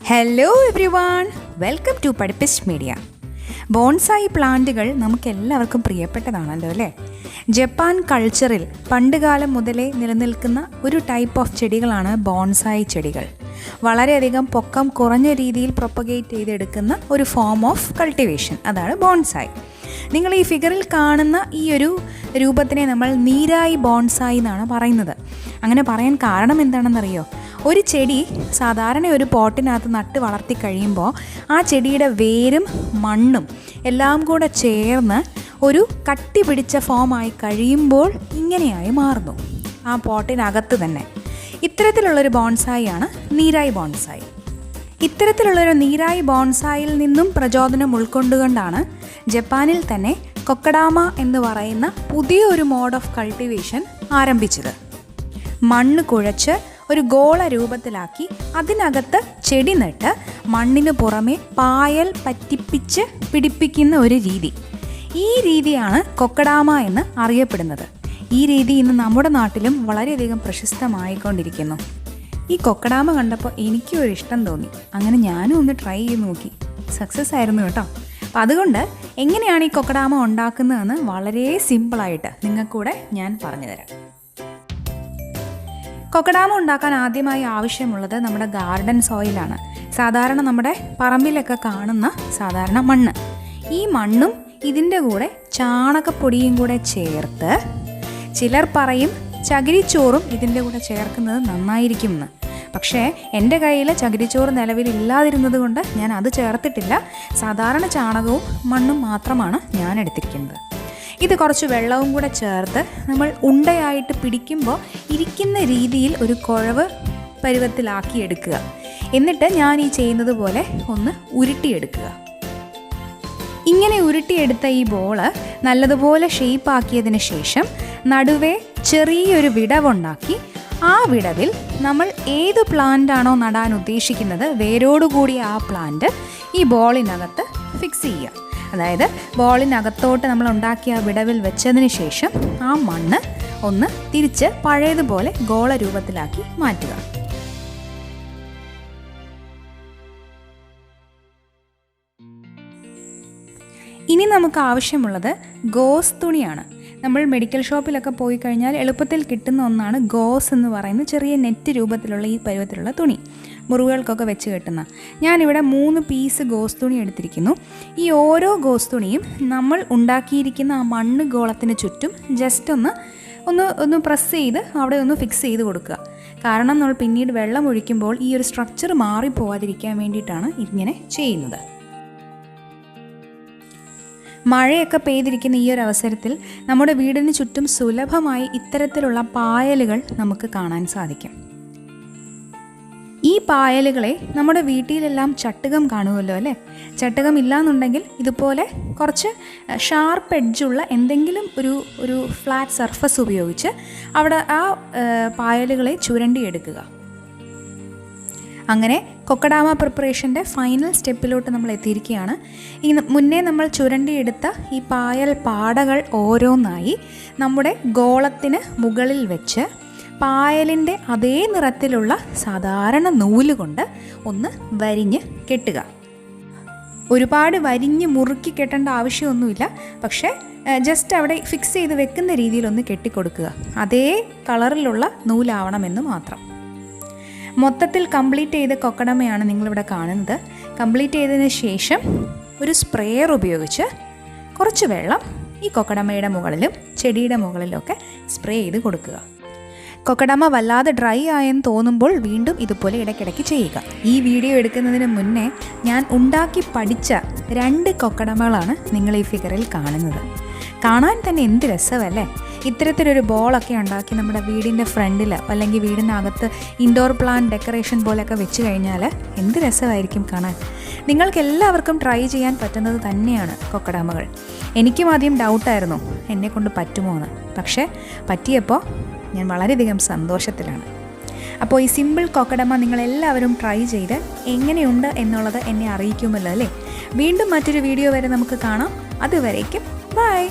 Hello everyone, welcome to പഠിപ്പിസ്റ്റ് media. Bonsai പ്ലാന്റുകൾ നമുക്കെല്ലാവർക്കും പ്രിയപ്പെട്ടതാണല്ലോ അല്ലേ? ജപ്പാൻ കൾച്ചറിൽ പണ്ടുകാലം മുതലേ നിലനിൽക്കുന്ന ഒരു ടൈപ്പ് ഓഫ് ചെടികളാണ് ബോൺസായി ചെടികൾ. വളരെയധികം പൊക്കം കുറഞ്ഞ രീതിയിൽ പ്രൊപ്പഗേറ്റ് ചെയ്തെടുക്കുന്ന ഒരു ഫോം ഓഫ് കൾട്ടിവേഷൻ, അതാണ് ബോൺസായി. നിങ്ങൾ ഈ ഫിഗറിൽ കാണുന്ന ഈ ഒരു രൂപത്തിനെ നമ്മൾ നീരായി ബോൺസായി എന്നാണ് പറയുന്നത്. അങ്ങനെ പറയാൻ കാരണം എന്താണെന്നറിയോ? ഒരു ചെടി സാധാരണ ഒരു പോട്ടിനകത്ത് നട്ട് വളർത്തി കഴിയുമ്പോൾ ആ ചെടിയുടെ വേരും മണ്ണും എല്ലാം കൂടെ ചേർന്ന് ഒരു കട്ടി പിടിച്ച ഫോമായി കഴിയുമ്പോൾ ഇങ്ങനെയായി മാറുന്നു ആ പോട്ടിനകത്ത് തന്നെ. ഇത്തരത്തിലുള്ളൊരു ബോൺസായിയാണ് നീരായി ബോൺസായി. ഇത്തരത്തിലുള്ളൊരു നീരായി ബോൺസായിൽ നിന്നും പ്രചോദനം ഉൾക്കൊണ്ടുകൊണ്ടാണ് ജപ്പാനിൽ തന്നെ കൊക്കഡാമ എന്ന് പറയുന്ന പുതിയൊരു മോഡ് ഓഫ് കൾട്ടിവേഷൻ ആരംഭിച്ചത്. മണ്ണ് കുഴച്ച് ഒരു ഗോള രൂപത്തിലാക്കി അതിനകത്ത് ചെടി നട്ട് മണ്ണിന് പുറമെ പായൽ പറ്റിപ്പിച്ച് പിടിപ്പിക്കുന്ന ഒരു രീതി. ഈ രീതിയാണ് കൊക്കഡാമ എന്ന് അറിയപ്പെടുന്നത്. ഈ രീതി ഇന്ന് നമ്മുടെ നാട്ടിലും വളരെയധികം പ്രശസ്തമായിക്കൊണ്ടിരിക്കുന്നു. ഈ കൊക്കഡാമ കണ്ടപ്പോൾ എനിക്കും ഒരു ഇഷ്ടം തോന്നി. അങ്ങനെ ഞാനും ഒന്ന് ട്രൈ ചെയ്ത് നോക്കി. സക്സസ് ആയിരുന്നു കേട്ടോ. അപ്പം അതുകൊണ്ട് എങ്ങനെയാണ് ഈ കൊക്കഡാമ ഉണ്ടാക്കുന്നതെന്ന് വളരെ സിമ്പിളായിട്ട് നിങ്ങൾക്കൂടെ ഞാൻ പറഞ്ഞു തരാം. കൊക്കഡാമ ഉണ്ടാക്കാൻ ആദ്യമായി ആവശ്യമുള്ളത് നമ്മുടെ ഗാർഡൻ സോയിലാണ്. സാധാരണ നമ്മുടെ പറമ്പിലൊക്കെ കാണുന്ന സാധാരണ മണ്ണ്. ഈ മണ്ണും ഇതിൻ്റെ കൂടെ ചാണകപ്പൊടിയും കൂടെ ചേർത്ത്, ചിലർ പറയും ചകിരിച്ചോറും ഇതിൻ്റെ കൂടെ ചേർക്കുന്നത് നന്നായിരിക്കുമെന്ന്. പക്ഷേ എൻ്റെ കയ്യിൽ ചകിരിച്ചോറ് നിലവിലില്ലാതിരുന്നത് കൊണ്ട് ഞാൻ അത് ചേർത്തിട്ടില്ല. സാധാരണ ചാണകവും മണ്ണും മാത്രമാണ് ഞാൻ എടുത്തിരിക്കുന്നത്. ഇത് കുറച്ച് വെള്ളവും കൂടെ ചേർത്ത് നമ്മൾ ഉണ്ടയായിട്ട് പിടിക്കുമ്പോൾ ഇരിക്കുന്ന രീതിയിൽ ഒരു കുഴവ് പരുവത്തിലാക്കി എടുക്കുക. എന്നിട്ട് ഞാൻ ഈ ചെയ്യുന്നത് പോലെ ഒന്ന് ഉരുട്ടിയെടുക്കുക. ഇങ്ങനെ ഉരുട്ടിയെടുത്ത ഈ ബോള് നല്ലതുപോലെ ഷേപ്പാക്കിയതിന് ശേഷം നടുവേ ചെറിയൊരു വിടവുണ്ടാക്കി ആ വിടവിൽ നമ്മൾ ഏത് പ്ലാന്റാണോ നടാൻ ഉദ്ദേശിക്കുന്നത്, വേരോടുകൂടിയ ആ പ്ലാന്റ് ഈ ബോളിനകത്ത് ഫിക്സ് ചെയ്യുക. അതായത് ബോളിനകത്തോട്ട് നമ്മൾ ഉണ്ടാക്കിയ വിടവിൽ വെച്ചതിന് ശേഷം ആ മണ്ണ് ഒന്ന് തിരിച്ച് പഴയതുപോലെ ഗോള രൂപത്തിലാക്കി മാറ്റുക. ഇനി നമുക്ക് ആവശ്യമുള്ളത് ഗോസ് തുണിയാണ്. നമ്മൾ മെഡിക്കൽ ഷോപ്പിലൊക്കെ പോയി കഴിഞ്ഞാൽ എളുപ്പത്തിൽ കിട്ടുന്ന ഒന്നാണ് ഗോസ് എന്ന് പറയുന്ന ചെറിയ നെറ്റ് രൂപത്തിലുള്ള ഈ പരുവത്തിലുള്ള തുണി, മുറിവുകൾക്കൊക്കെ വെച്ച് കെട്ടുന്ന. ഞാനിവിടെ 3 പീസ് ഗോസ് തുണി എടുത്തിരിക്കുന്നു. ഈ ഓരോ ഗോസ് തുണിയും നമ്മൾ ഉണ്ടാക്കിയിരിക്കുന്ന ആ മണ്ണ് ഗോളത്തിന് ചുറ്റും ജസ്റ്റ് ഒന്ന് പ്രസ് ചെയ്ത് അവിടെ ഒന്ന് ഫിക്സ് ചെയ്ത് കൊടുക്കുക. കാരണം നമ്മൾ പിന്നീട് വെള്ളം ഒഴിക്കുമ്പോൾ ഈ ഒരു സ്ട്രക്ചർ മാറിപ്പോവാതിരിക്കാൻ വേണ്ടിയിട്ടാണ് ഇങ്ങനെ ചെയ്യുന്നത്. മഴയൊക്കെ പെയ്തിരിക്കുന്ന ഈ ഒരു അവസരത്തിൽ നമ്മുടെ വീടിന് ചുറ്റും സുലഭമായി ഇത്തരത്തിലുള്ള പായലുകൾ നമുക്ക് കാണാൻ സാധിക്കും. ഈ പായലുകളെ നമ്മുടെ വീട്ടിലെല്ലാം ചട്ടുകം കാണുമല്ലോ അല്ലേ? ചട്ടുകം ഇല്ലാന്നുണ്ടെങ്കിൽ ഇതുപോലെ കുറച്ച് ഷാർപ്പ് എഡ്ജുള്ള എന്തെങ്കിലും ഒരു ഫ്ലാറ്റ് സർഫസ് ഉപയോഗിച്ച് അവിടെ ആ പായലുകളെ ചുരണ്ടിയെടുക്കുക. അങ്ങനെ കൊക്കഡാമ പ്രിപ്പറേഷൻ്റെ ഫൈനൽ സ്റ്റെപ്പിലോട്ട് നമ്മൾ എത്തിയിരിക്കുകയാണ്. ഈ മുന്നേ നമ്മൾ ചുരണ്ടിയെടുത്ത ഈ പായൽ പാടകൾ ഓരോന്നായി നമ്മുടെ ഗോളത്തിന് മുകളിൽ വെച്ച് പായലിൻ്റെ അതേ നിറത്തിലുള്ള സാധാരണ നൂല് കൊണ്ട് ഒന്ന് വരിഞ്ഞ് കെട്ടുക. ഒരുപാട് വരിഞ്ഞ് മുറുക്കി കെട്ടേണ്ട ആവശ്യമൊന്നുമില്ല. പക്ഷേ ജസ്റ്റ് അവിടെ ഫിക്സ് ചെയ്ത് വെക്കുന്ന രീതിയിലൊന്ന് കെട്ടിക്കൊടുക്കുക. അതേ കളറിലുള്ള നൂലാവണമെന്ന് മാത്രം. മൊത്തത്തിൽ കംപ്ലീറ്റ് ചെയ്ത കൊക്കഡാമയാണ് നിങ്ങളിവിടെ കാണുന്നത്. കംപ്ലീറ്റ് ചെയ്തതിന് ശേഷം ഒരു സ്പ്രേയർ ഉപയോഗിച്ച് കുറച്ച് വെള്ളം ഈ കൊക്കഡാമയുടെ മുകളിലും ചെടിയുടെ മുകളിലൊക്കെ സ്പ്രേ ചെയ്ത് കൊടുക്കുക. കൊക്കഡാമ വല്ലാതെ ഡ്രൈ ആയെന്ന് തോന്നുമ്പോൾ വീണ്ടും ഇതുപോലെ ഇടയ്ക്കിടയ്ക്ക് ചെയ്യുക. ഈ വീഡിയോ എടുക്കുന്നതിന് മുന്നേ ഞാൻ ഉണ്ടാക്കി പഠിച്ച 2 കൊക്കഡാമകളാണ് നിങ്ങൾ ഈ ഫിഗറിൽ കാണുന്നത്. കാണാൻ തന്നെ എന്ത് രസമല്ലേ? ഇത്തരത്തിലൊരു ബോളൊക്കെ ഉണ്ടാക്കി നമ്മുടെ വീടിൻ്റെ ഫ്രണ്ടിൽ അല്ലെങ്കിൽ വീടിനകത്ത് ഇൻഡോർ പ്ലാന്റ് ഡെക്കറേഷൻ പോലെയൊക്കെ വെച്ച് കഴിഞ്ഞാൽ എന്ത് രസമായിരിക്കും കാണാൻ. നിങ്ങൾക്ക് എല്ലാവർക്കും ട്രൈ ചെയ്യാൻ പറ്റുന്നത് തന്നെയാണ് കൊക്കഡാമകൾ. എനിക്കും ആദ്യം ഡൗട്ടായിരുന്നു എന്നെക്കൊണ്ട് പറ്റുമോ എന്ന്. പക്ഷേ പറ്റിയപ്പോൾ ഞാൻ വളരെയധികം സന്തോഷത്തിലാണ്. അപ്പോൾ ഈ സിമ്പിൾ കൊക്കഡാമ നിങ്ങളെല്ലാവരും ട്രൈ ചെയ്ത് എങ്ങനെയുണ്ട് എന്നുള്ളത് എന്നെ അറിയിക്കുമല്ലോ അല്ലേ? വീണ്ടും മറ്റൊരു വീഡിയോ വരെ നമുക്ക് കാണാം. അതുവരേക്കും ബൈ.